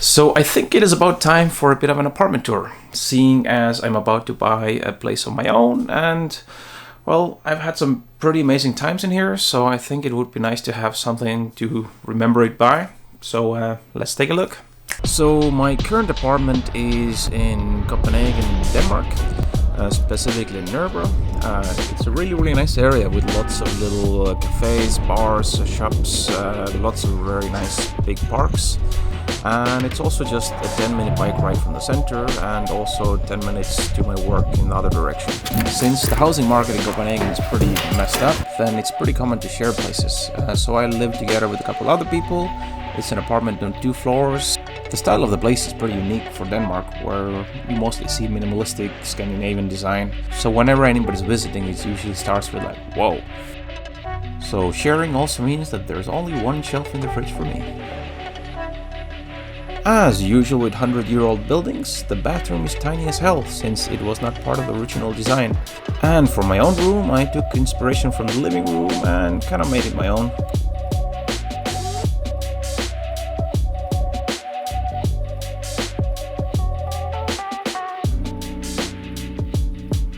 So I think it is about time for a bit of an apartment tour, seeing as I'm about to buy a place of my own and, well, I've had some pretty amazing times in here, so I think it would be nice to have something to remember it by. So let's take a look. So my current apartment is in Copenhagen, Denmark, specifically in Nørrebro. It's a really nice area with lots of little cafes, bars, shops, lots of very nice big parks. And it's also just a 10-minute bike ride from the center and also 10 minutes to my work in the other direction. Since the housing market in Copenhagen is pretty messed up, then it's pretty common to share places. So I live together with a couple other people. It's an apartment on 2 floors. The style of the place is pretty unique for Denmark, where you mostly see minimalistic Scandinavian design. So whenever anybody's visiting, it usually starts with like, whoa. So sharing also means that there's only one shelf in the fridge for me. As usual with 100-year-old buildings, the bathroom is tiny as hell since it was not part of the original design. And for my own room, I took inspiration from the living room and kind of made it my own.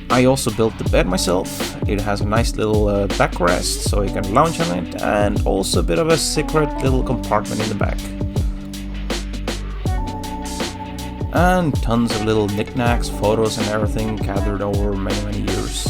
I also built the bed myself. It has a nice little backrest so you can lounge on it, and also a bit of a secret little compartment in the back. And tons of little knickknacks, photos and everything gathered over many years.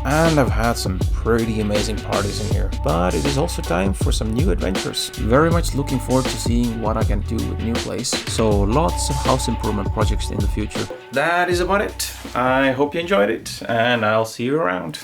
And I've had some pretty amazing parties in here, but it is also time for some new adventures. Very much looking forward to seeing what I can do with the new place. So lots of house improvement projects in the future. That is about it. I hope you enjoyed it, and I'll see you around.